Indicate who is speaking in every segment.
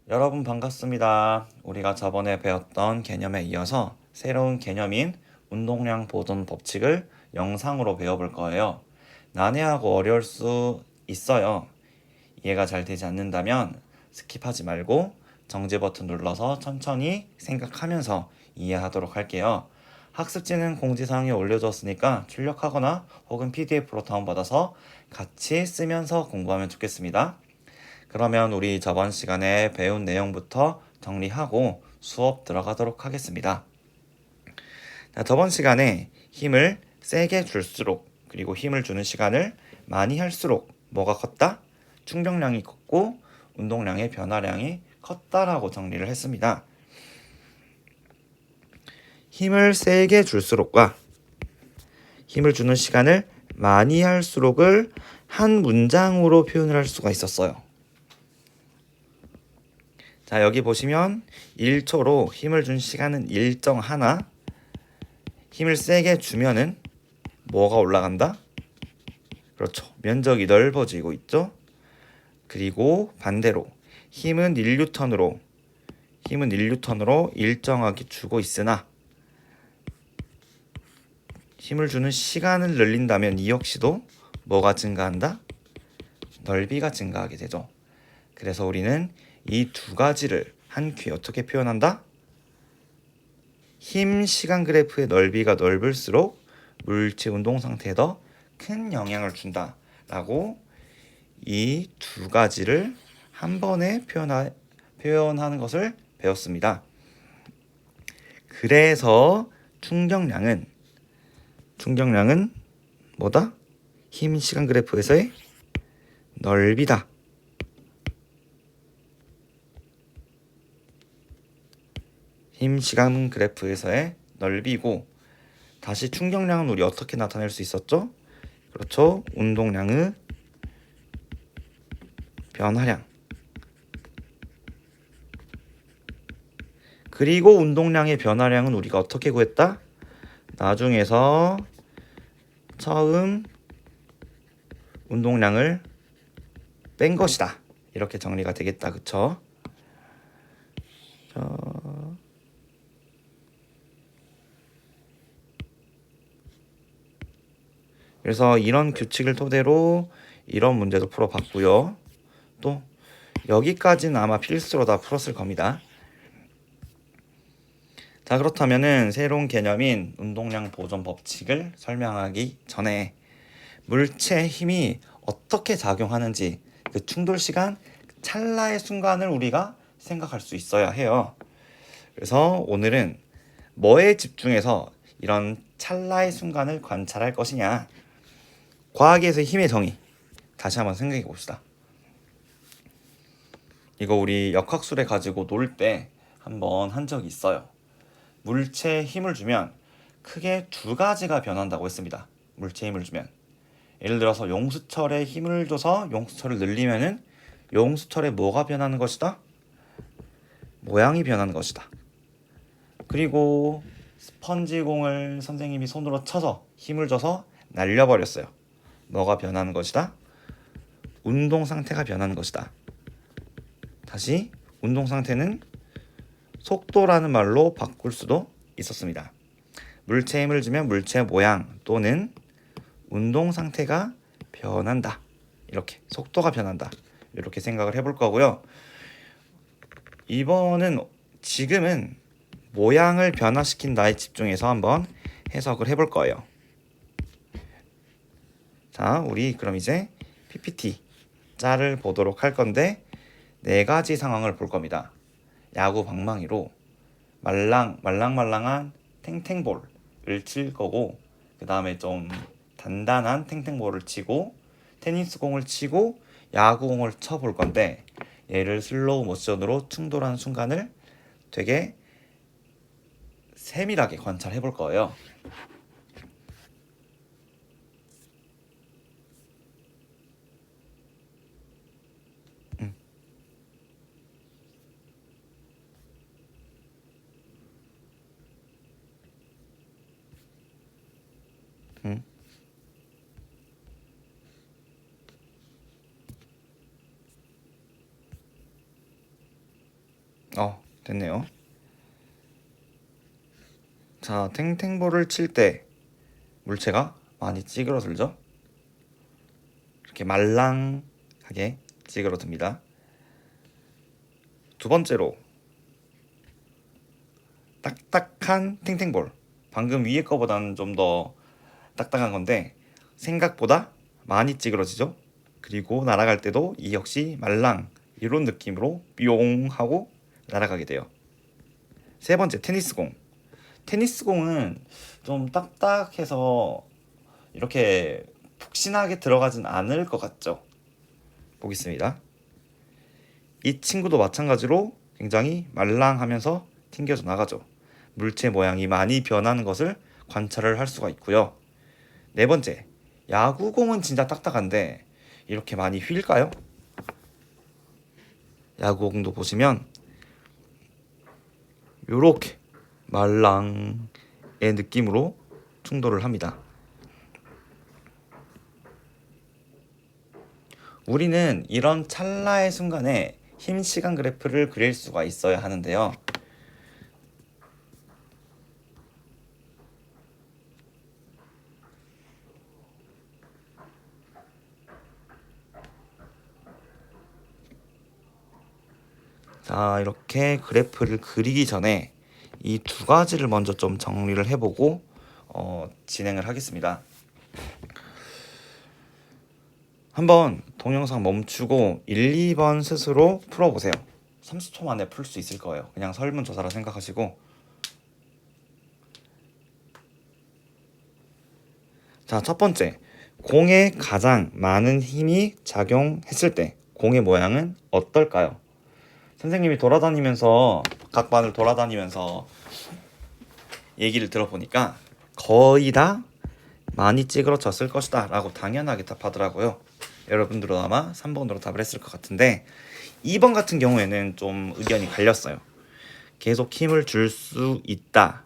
Speaker 1: 여러분 반갑습니다. 우리가 저번에 배웠던 개념에 이어서 새로운 개념인 운동량 보존 법칙을 영상으로 배워볼 거예요. 난해하고 어려울 수 있어요. 이해가 잘 되지 않는다면 스킵하지 말고 정지 버튼 눌러서 천천히 생각하면서 이해하도록 할게요. 학습지는 공지사항에 올려두었으니까 출력하거나 혹은 PDF로 다운받아서 같이 쓰면서 공부하면 좋겠습니다. 그러면 우리 저번 시간에 배운 내용부터 정리하고 수업 들어가도록 하겠습니다. 저번 시간에 힘을 세게 줄수록 그리고 힘을 주는 시간을 많이 할수록 뭐가 컸다? 충격량이 컸고 운동량의 변화량이 컸다라고 정리를 했습니다. 힘을 세게 줄수록과 힘을 주는 시간을 많이 할수록을 한 문장으로 표현을 할 수가 있었어요. 자, 여기 보시면 1초로 힘을 준 시간은 일정하나 힘을 세게 주면은 뭐가 올라간다? 그렇죠. 면적이 넓어지고 있죠. 그리고 반대로 힘은 1뉴턴으로 일정하게 주고 있으나 힘을 주는 시간을 늘린다면 이 역시도 뭐가 증가한다? 넓이가 증가하게 되죠. 그래서 우리는 이 두 가지를 한 큐에 어떻게 표현한다? 힘 시간 그래프의 넓이가 넓을수록 물체 운동 상태에 더 큰 영향을 준다 라고 이 두 가지를 한 번에 표현하는 것을 배웠습니다. 그래서 충격량은 뭐다? 힘 시간 그래프에서의 넓이다. 힘 시간 그래프에서의 넓이고, 다시 충격량은 우리 어떻게 나타낼 수 있었죠? 그렇죠. 운동량의 변화량. 그리고 운동량의 변화량은 우리가 어떻게 구했다? 나중에서 처음 운동량을 뺀 것이다. 이렇게 정리가 되겠다. 그쵸? 그래서 이런 규칙을 토대로 이런 문제도 풀어봤고요. 또 여기까지는 아마 필수로 다 풀었을 겁니다. 자, 그렇다면은 새로운 개념인 운동량 보존 법칙을 설명하기 전에 물체의 힘이 어떻게 작용하는지 그 충돌 시간 찰나의 순간을 우리가 생각할 수 있어야 해요. 그래서 오늘은 뭐에 집중해서 이런 찰나의 순간을 관찰할 것이냐. 과학에서 힘의 정의 다시 한번 생각해 봅시다. 이거 우리 역학술에 가지고 놀 때 한번 한 적이 있어요. 물체에 힘을 주면 크게 두 가지가 변한다고 했습니다. 물체에 힘을 주면. 예를 들어서 용수철에 힘을 줘서 용수철을 늘리면은 용수철에 뭐가 변하는 것이다? 모양이 변하는 것이다. 그리고 스펀지공을 선생님이 손으로 쳐서 힘을 줘서 날려버렸어요. 뭐가 변하는 것이다? 운동 상태가 변하는 것이다. 다시 운동 상태는 속도라는 말로 바꿀 수도 있었습니다. 물체에 힘을 주면 물체 모양 또는 운동 상태가 변한다. 이렇게 속도가 변한다. 이렇게 생각을 해볼 거고요. 지금은 모양을 변화시킨다에 집중해서 한번 해석을 해볼 거예요. 자, 우리 그럼 이제 PPT 짤을 보도록 할 건데 네 가지 상황을 볼 겁니다. 야구 방망이로 말랑말랑한 탱탱볼을 칠 거고, 그 다음에 좀 단단한 탱탱볼을 치고 테니스공을 치고 야구공을 쳐볼 건데, 얘를 슬로우 모션으로 충돌하는 순간을 되게 세밀하게 관찰해 볼 거예요. 음, 음. 됐네요. 자, 탱탱볼을 칠 때 물체가 많이 찌그러들죠? 이렇게 말랑하게 찌그러듭니다. 두 번째로 딱딱한 탱탱볼. 방금 위에 거보다는 좀 더 딱딱한 건데 생각보다 많이 찌그러지죠? 그리고 날아갈 때도 이 역시 말랑 이런 느낌으로 뿅 하고 날아가게 돼요. 세 번째 테니스공. 테니스공은 좀 딱딱해서 이렇게 푹신하게 들어가진 않을 것 같죠? 보겠습니다. 이 친구도 마찬가지로 굉장히 말랑하면서 튕겨져 나가죠. 물체 모양이 많이 변하는 것을 관찰을 할 수가 있고요. 네 번째, 야구공은 진짜 딱딱한데 이렇게 많이 휠까요? 야구공도 보시면 이렇게 말랑의 느낌으로 충돌을 합니다. 우리는 이런 찰나의 순간에 힘 시간 그래프를 그릴 수가 있어야 하는데요. 자, 이렇게 그래프를 그리기 전에 이 두 가지를 먼저 좀 정리를 해보고 진행을 하겠습니다. 한번 동영상 멈추고 1, 2번 스스로 풀어보세요. 30초 만에 풀 수 있을 거예요. 그냥 설문조사라 생각하시고. 자, 첫 번째, 공에 가장 많은 힘이 작용했을 때 공의 모양은 어떨까요? 선생님이 돌아다니면서 각 반을 돌아다니면서 얘기를 들어보니까 거의 다 많이 찌그러졌을 것이다 라고 당연하게 답하더라고요. 여러분들도 아마 3번으로 답을 했을 것 같은데 2번 같은 경우에는 좀 의견이 갈렸어요. 계속 힘을 줄 수 있다,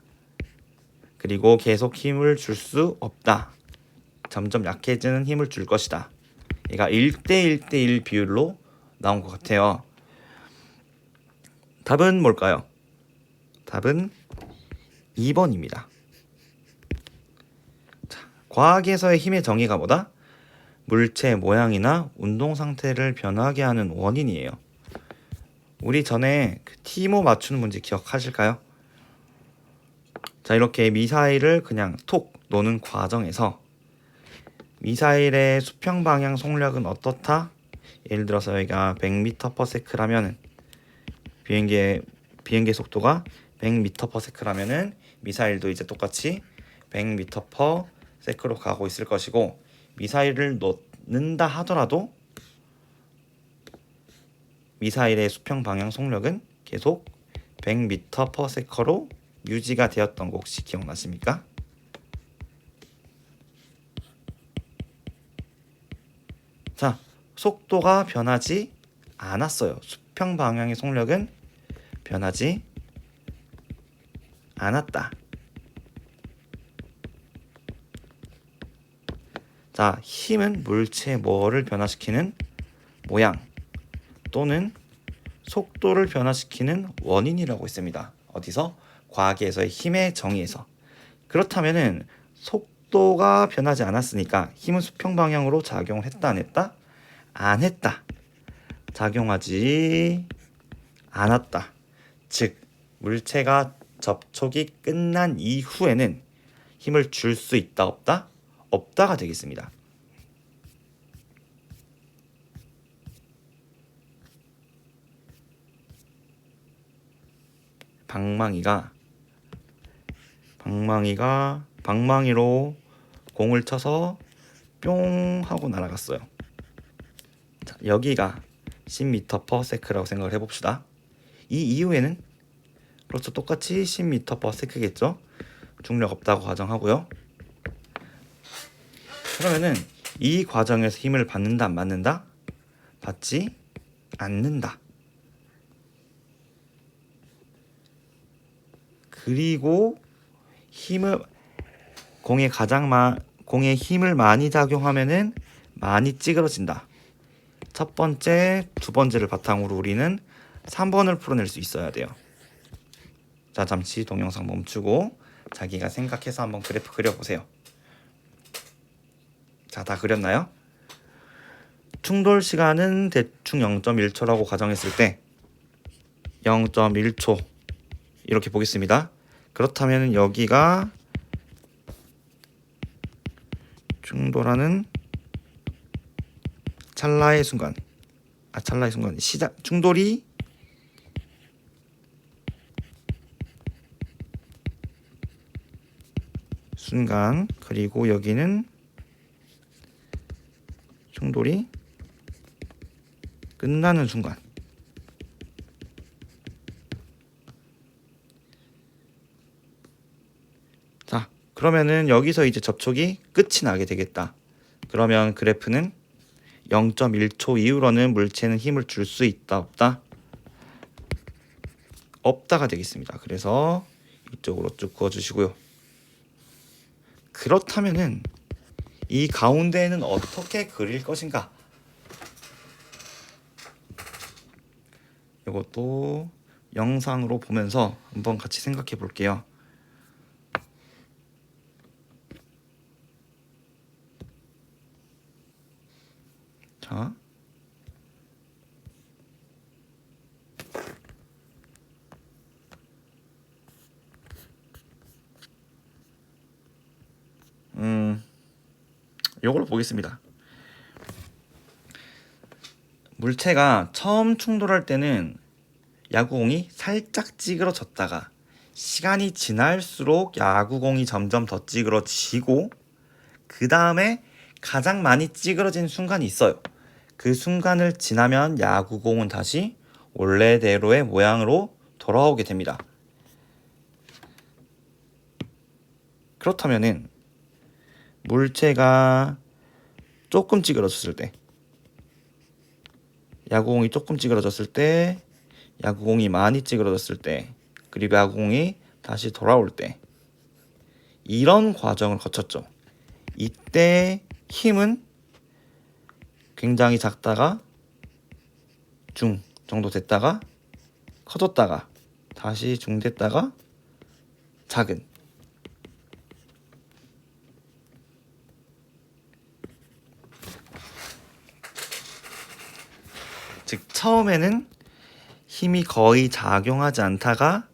Speaker 1: 그리고 계속 힘을 줄 수 없다, 점점 약해지는 힘을 줄 것이다. 얘가 1대1대1 비율로 나온 것 같아요. 답은 뭘까요? 답은 2번입니다. 자, 과학에서의 힘의 정의가 뭐다? 물체 모양이나 운동 상태를 변하게 하는 원인이에요. 우리 전에 그 티모 맞추는 문제 기억하실까요? 자, 이렇게 미사일을 그냥 톡 놓는 과정에서 미사일의 수평 방향 속력은 어떻다? 예를 들어서 여기가 100m/s라면은 비행기의 속도가 100m/s라면은 미사일도 이제 똑같이 100m/s로 가고 있을 것이고, 미사일을 놓는다 하더라도 미사일의 수평 방향 속력은 계속 100m/s로 유지가 되었던 거 혹시 기억나십니까? 자, 속도가 변하지 않았어요. 수평 방향의 속력은 변하지 않았다. 자, 힘은 물체의 뭐를 변화시키는 모양 또는 속도를 변화시키는 원인이라고 했습니다. 어디서? 과학에서의 힘의 정의에서. 그렇다면은 속도가 변하지 않았으니까 힘은 수평 방향으로 작용을 했다 안 했다? 안 했다. 작용하지 않았다. 즉 물체가 접촉이 끝난 이후에는 힘을 줄 수 있다 없다? 없다가 되겠습니다. 방망이로 공을 쳐서 뿅 하고 날아갔어요. 자, 여기가 10m/s라고 생각을 해봅시다. 이 이후에는 그렇죠, 똑같이 10m/s겠죠. 중력 없다고 가정하고요. 그러면은 이 과정에서 힘을 받는다 안 받는다? 받지 않는다. 그리고 공에 힘을 많이 작용하면은 많이 찌그러진다. 첫 번째, 두 번째를 바탕으로 우리는 3번을 풀어낼 수 있어야 돼요. 자, 잠시 동영상 멈추고 자기가 생각해서 한번 그래프 그려보세요. 자, 다 그렸나요? 충돌 시간은 대충 0.1초라고 가정했을 때 0.1초 이렇게 보겠습니다. 그렇다면 여기가 충돌하는 찰나의 순간, 시작, 충돌이 순간, 그리고 여기는 충돌이 끝나는 순간. 자, 그러면은 여기서 이제 접촉이 끝이 나게 되겠다. 그러면 그래프는 0.1초 이후로는 물체는 힘을 줄 수 있다, 없다? 없다가 되겠습니다. 그래서 이쪽으로 쭉 그어주시고요. 그렇다면은 이 가운데에는 어떻게 그릴 것인가? 이것도 영상으로 보면서 한번 같이 생각해 볼게요. 자, 이걸로 보겠습니다. 물체가 처음 충돌할 때는 야구공이 살짝 찌그러졌다가 시간이 지날수록 야구공이 점점 더 찌그러지고 그 다음에 가장 많이 찌그러진 순간이 있어요. 그 순간을 지나면 야구공은 다시 원래대로의 모양으로 돌아오게 됩니다. 그렇다면은 물체가 조금 찌그러졌을 때, 야구공이 조금 찌그러졌을 때, 야구공이 많이 찌그러졌을 때, 그리고 야구공이 다시 돌아올 때, 이런 과정을 거쳤죠. 이때 힘은 굉장히 작다가 중 정도 됐다가 커졌다가 다시 중 됐다가 작은, 즉 처음에는 힘이 거의 작용하지 않다가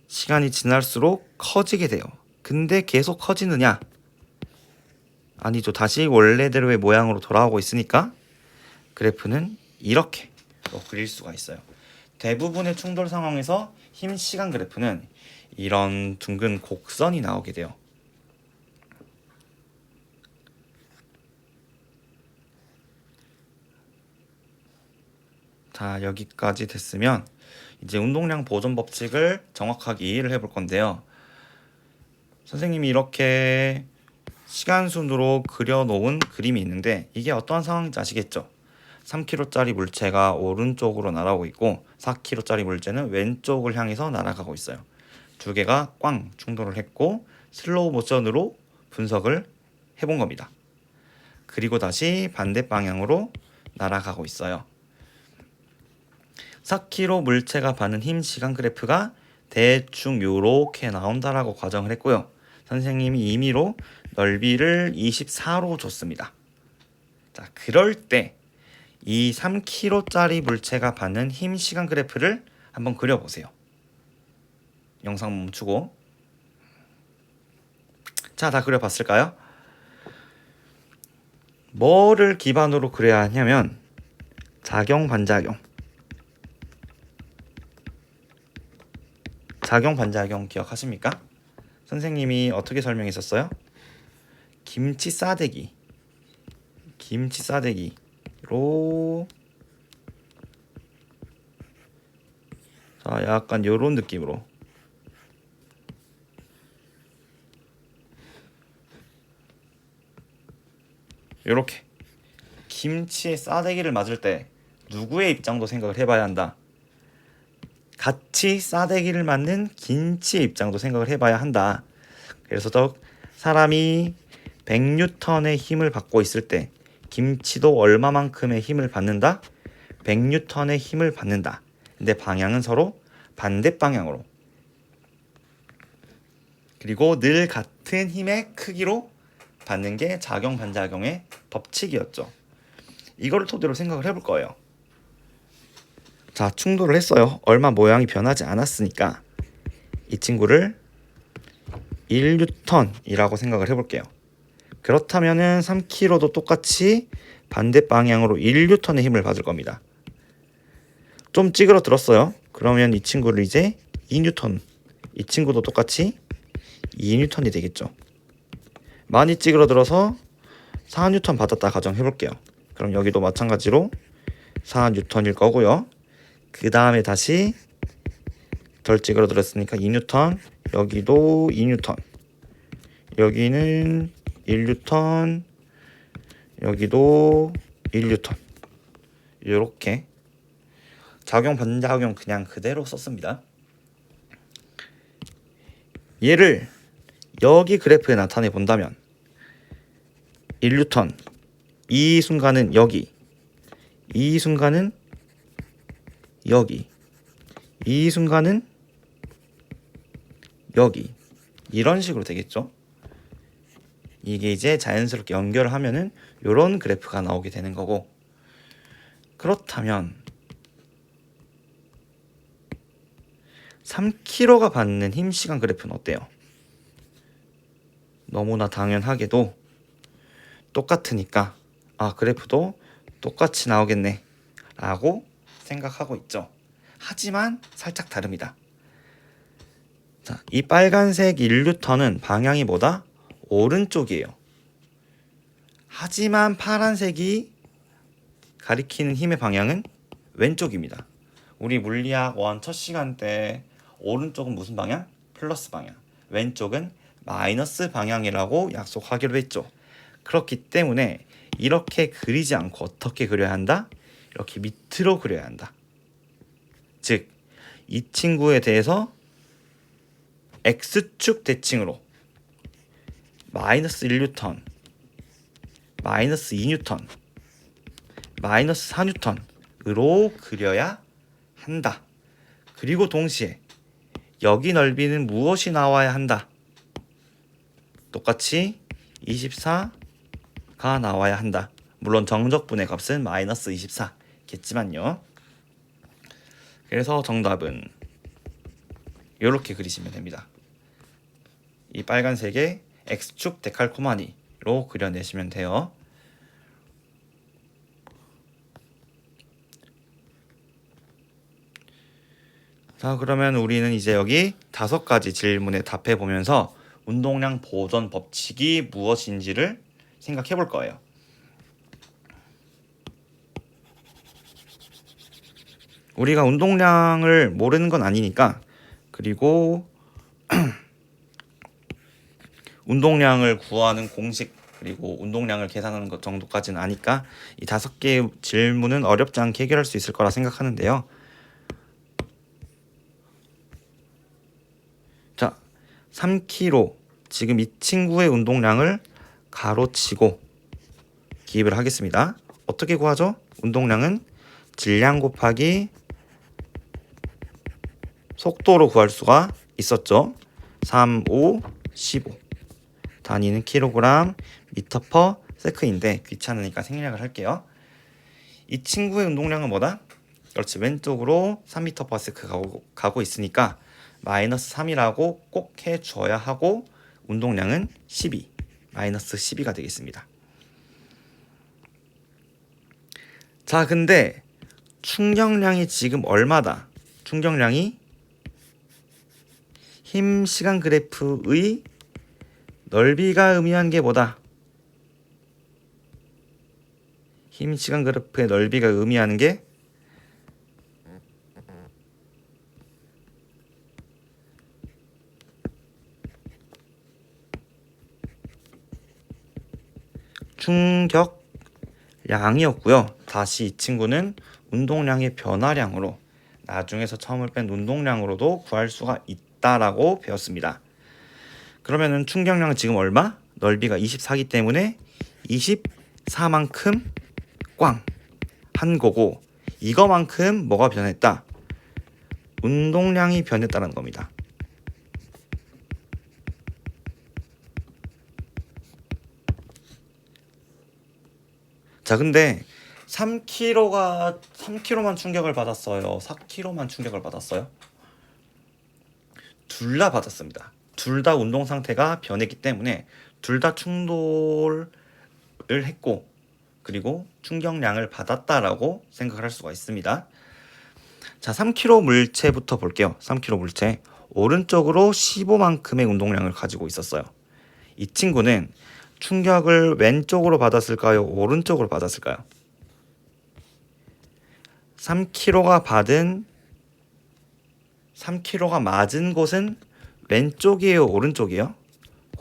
Speaker 1: 시간이 지날수록 커지게 돼요. 근데 계속 커지느냐? 아니죠. 다시 원래대로의 모양으로 돌아오고 있으니까 그래프는 이렇게 그릴 수가 있어요. 대부분의 충돌 상황에서 힘 시간 그래프는 이런 둥근 곡선이 나오게 돼요. 자, 여기까지 됐으면 이제 운동량 보존 법칙을 정확하게 이해를 해볼 건데요. 선생님이 이렇게 시간 순으로 그려놓은 그림이 있는데 이게 어떠한 상황인지 아시겠죠? 3kg짜리 물체가 오른쪽으로 날아오고 있고 4kg짜리 물체는 왼쪽을 향해서 날아가고 있어요. 두 개가 꽝 충돌을 했고 슬로우 모션으로 분석을 해본 겁니다. 그리고 다시 반대 방향으로 날아가고 있어요. 4kg 물체가 받는 힘 시간 그래프가 대충 요렇게 나온다라고 가정을 했고요. 선생님이 임의로 넓이를 24로 줬습니다. 자, 그럴 때 이 3kg짜리 물체가 받는 힘 시간 그래프를 한번 그려보세요. 영상 멈추고. 자, 다 그려봤을까요? 뭐를 기반으로 그려야 하냐면 작용 반작용 기억하십니까? 선생님이 어떻게 설명했었어요? 김치 싸대기로 자, 약간 요런 느낌으로 요렇게 김치에 싸대기를 맞을 때 누구의 입장도 생각을 해봐야 한다. 같이 싸대기를 맞는 김치의 입장도 생각을 해봐야 한다. 그래서 사람이 100N의 힘을 받고 있을 때 김치도 얼마만큼의 힘을 받는다? 100N의 힘을 받는다. 근데 방향은 서로 반대 방향으로. 그리고 늘 같은 힘의 크기로 받는 게 작용 반작용의 법칙이었죠. 이거를 토대로 생각을 해볼 거예요. 자, 충돌을 했어요. 얼마 모양이 변하지 않았으니까 이 친구를 1N이라고 생각을 해볼게요. 그렇다면은 3kg도 똑같이 반대 방향으로 1N의 힘을 받을 겁니다. 좀 찌그러들었어요. 그러면 이 친구를 이제 2N, 이 친구도 똑같이 2N이 되겠죠. 많이 찌그러들어서 4N 받았다 가정해볼게요. 그럼 여기도 마찬가지로 4N일 거고요. 그 다음에 다시 덜 찌그러들었으니까 2N, 여기도 2N, 여기는 1N, 여기도 1N. 이렇게 작용 반작용 그냥 그대로 썼습니다. 얘를 여기 그래프에 나타내 본다면 1N, 이 순간은 여기, 이 순간은 여기, 이 순간은 여기, 이런 식으로 되겠죠. 이게 이제 자연스럽게 연결을 하면은 이런 그래프가 나오게 되는 거고, 그렇다면 3kg가 받는 힘 시간 그래프는 어때요? 너무나 당연하게도 똑같으니까 그래프도 똑같이 나오겠네 라고 생각하고 있죠. 하지만 살짝 다릅니다. 자, 이 빨간색 1N은 방향이 뭐다? 오른쪽이에요. 하지만 파란색이 가리키는 힘의 방향은 왼쪽입니다. 우리 물리학 1 첫 시간 때 오른쪽은 무슨 방향? 플러스 방향. 왼쪽은 마이너스 방향이라고 약속하기로 했죠. 그렇기 때문에 이렇게 그리지 않고 어떻게 그려야 한다? 이렇게 밑으로 그려야 한다. 즉, 이 친구에 대해서 X축 대칭으로 마이너스 1N, 마이너스 2N, 마이너스 4N으로 그려야 한다. 그리고 동시에 여기 넓이는 무엇이 나와야 한다? 똑같이 24가 나와야 한다. 물론 정적분의 값은 마이너스 24겠지만요. 그래서 정답은 이렇게 그리시면 됩니다. 이 빨간색의 X축 데칼코마니로 그려내시면 돼요. 자, 그러면 우리는 이제 여기 5가지 질문에 답해 보면서 운동량 보존 법칙이 무엇인지를 생각해 볼 거예요. 우리가 운동량을 모르는 건 아니니까, 그리고 운동량을 구하는 공식, 그리고 운동량을 계산하는 것 정도까지는 아니까 이 5개의 질문은 어렵지 않게 해결할 수 있을 거라 생각하는데요. 자, 3kg, 지금 이 친구의 운동량을 가로치고 기입을 하겠습니다. 어떻게 구하죠? 운동량은 질량 곱하기 속도로 구할 수가 있었죠. 3, 5, 15. 단위는 킬로그램, 미터 퍼 세크인데 귀찮으니까 생략을 할게요. 이 친구의 운동량은 뭐다? 그렇지, 왼쪽으로 3m per 세크 가고 있으니까 마이너스 3이라고 꼭 해줘야 하고, 운동량은 12, 마이너스 12가 되겠습니다. 자, 근데 충격량이 지금 얼마다? 충격량이 힘 시간 그래프의 넓이가 의미한 게 뭐다? 힘 시간 그래프의 넓이가 의미하는 게 충격량이었고요. 다시 이 친구는 운동량의 변화량으로, 나중에서 처음을 뺀 운동량으로도 구할 수가 있다라고 배웠습니다. 그러면은 충격량은 지금 얼마? 넓이가 24이기 때문에 24만큼 꽝 한 거고, 이거만큼 뭐가 변했다? 운동량이 변했다는 겁니다. 자, 근데 3kg만 충격을 받았어요? 4kg만 충격을 받았어요? 둘 다 받았습니다. 둘 다 운동 상태가 변했기 때문에 둘 다 충돌을 했고, 그리고 충격량을 받았다라고 생각을 할 수가 있습니다. 자, 3kg 물체부터 볼게요. 3kg 물체. 오른쪽으로 15만큼의 운동량을 가지고 있었어요. 이 친구는 충격을 왼쪽으로 받았을까요? 오른쪽으로 받았을까요? 3kg가 맞은 곳은 왼쪽이에요, 오른쪽이에요?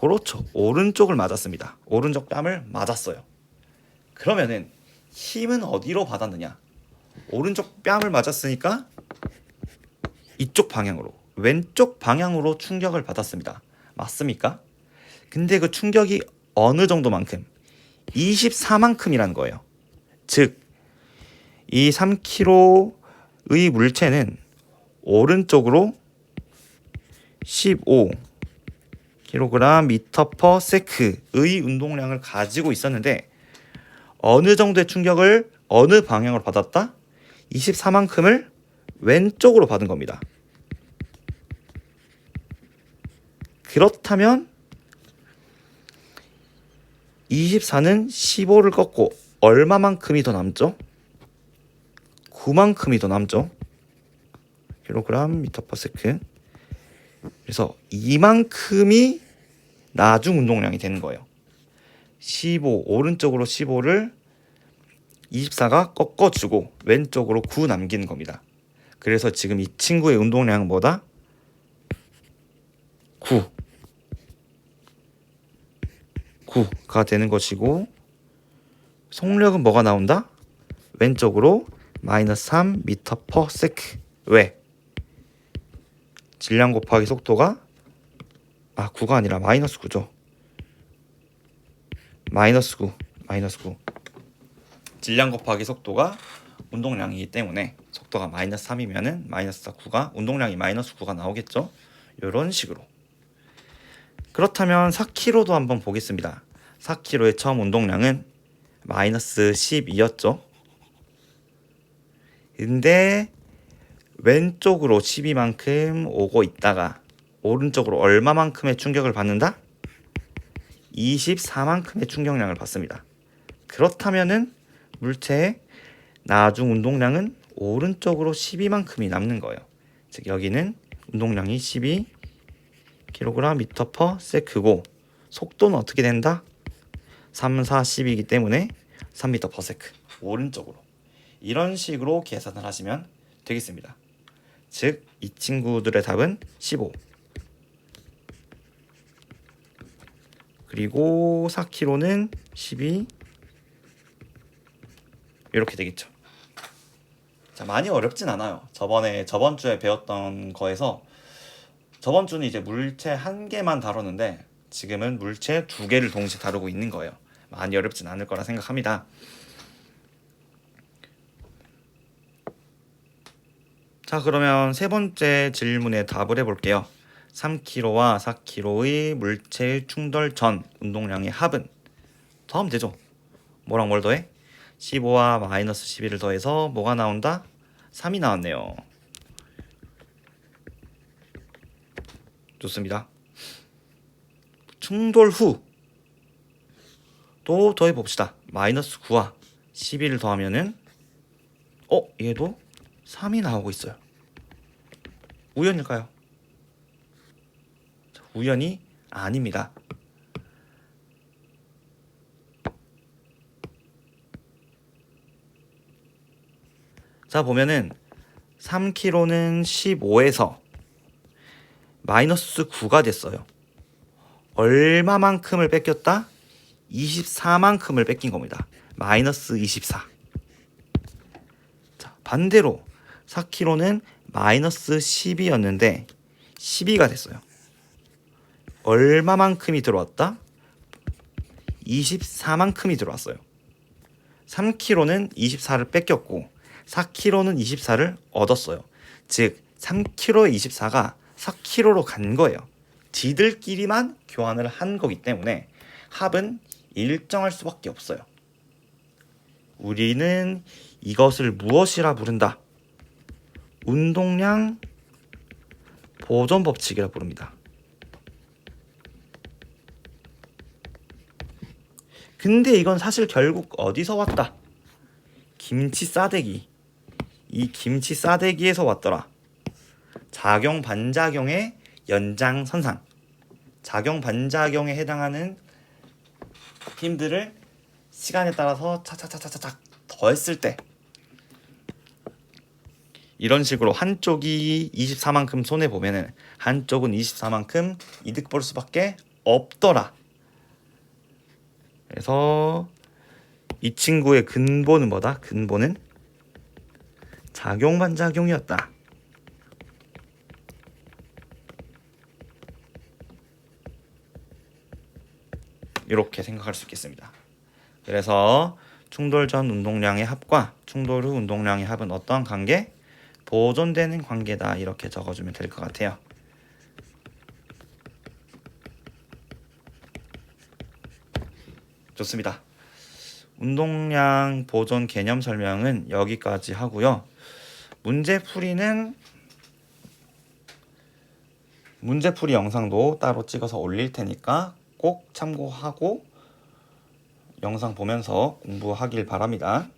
Speaker 1: 그렇죠. 오른쪽을 맞았습니다. 오른쪽 뺨을 맞았어요. 그러면은 힘은 어디로 받았느냐? 오른쪽 뺨을 맞았으니까 이쪽 방향으로, 왼쪽 방향으로 충격을 받았습니다. 맞습니까? 근데 그 충격이 어느 정도만큼? 24만큼이라는 거예요. 즉, 이 3kg의 물체는 오른쪽으로 15kg/m의 운동량을 가지고 있었는데 어느 정도의 충격을 어느 방향으로 받았다? 24만큼을 왼쪽으로 받은 겁니다. 그렇다면 24는 15를 꺾고 얼마만큼이 더 남죠? 9만큼이 더 남죠. kg/m/s. 그래서 이만큼이 나중 운동량이 되는 거예요. 15, 오른쪽으로 15를 24가 꺾어주고 왼쪽으로 9 남기는 겁니다. 그래서 지금 이 친구의 운동량은 뭐다? 9가 되는 것이고, 속력은 뭐가 나온다? 왼쪽으로 -3m/s. 왜? 질량 곱하기 속도가 9가 아니라 -9죠. -9. 질량 곱하기 속도가 운동량이기 때문에 속도가 -3이면은 -9가 운동량이 -9가 나오겠죠. 이런 식으로. 그렇다면 4kg도 한번 보겠습니다. 4kg의 처음 운동량은 -12였죠. 근데 왼쪽으로 12만큼 오고 있다가 오른쪽으로 얼마만큼의 충격을 받는다? 24만큼의 충격량을 받습니다. 그렇다면은 물체의 나중 운동량은 오른쪽으로 12만큼이 남는 거예요. 즉 여기는 운동량이 12kg/ms고 속도는 어떻게 된다? 3, 4, 10이기 때문에 3m/s 오른쪽으로. 이런 식으로 계산을 하시면 되겠습니다. 즉 이 친구들의 답은 15. 그리고 4kg는 12. 이렇게 되겠죠. 자, 많이 어렵진 않아요. 저번 주에 배웠던 거에서 저번 주는 이제 물체 한 개만 다뤘는데 지금은 물체 두 개를 동시에 다루고 있는 거예요. 많이 어렵진 않을 거라 생각합니다. 자, 그러면 세 번째 질문에 답을 해볼게요. 3kg와 4kg의 물체의 충돌 전 운동량의 합은? 더하면 되죠. 뭐랑 뭘 더해? 15와 -12를 더해서 뭐가 나온다? 3이 나왔네요. 좋습니다. 충돌 후 또 더해봅시다. -9와 12를 더하면은 얘도 3이 나오고 있어요. 우연일까요? 우연이 아닙니다. 자, 보면은 3kg는 15에서 -9가 됐어요. 얼마만큼을 뺏겼다? 24만큼을 뺏긴 겁니다. -24. 자, 반대로 4kg는 -12였는데 12가 됐어요. 얼마만큼이 들어왔다? 24만큼이 들어왔어요. 3kg는 24를 뺏겼고 4kg는 24를 얻었어요. 즉 3kg의 24가 4kg로 간 거예요. 지들끼리만 교환을 한 거기 때문에 합은 일정할 수밖에 없어요. 우리는 이것을 무엇이라 부른다? 운동량 보존 법칙이라 부릅니다. 근데 이건 사실 결국 어디서 왔다? 김치 싸대기. 이 김치 싸대기에서 왔더라. 작용 반작용의 연장선상. 작용 반작용에 해당하는 힘들을 시간에 따라서 차차차차차차 더했을 때 이런 식으로 한쪽이 24만큼 손해 보면은 한쪽은 24만큼 이득 볼 수밖에 없더라. 그래서 이 친구의 근본은 뭐다? 근본은 작용 반작용이었다. 이렇게 생각할 수 있겠습니다. 그래서 충돌 전 운동량의 합과 충돌 후 운동량의 합은 어떠한 관계? 보존되는 관계다. 이렇게 적어주면 될 것 같아요. 좋습니다. 운동량 보존 개념 설명은 여기까지 하고요. 문제풀이 영상도 따로 찍어서 올릴 테니까 꼭 참고하고 영상 보면서 공부하길 바랍니다.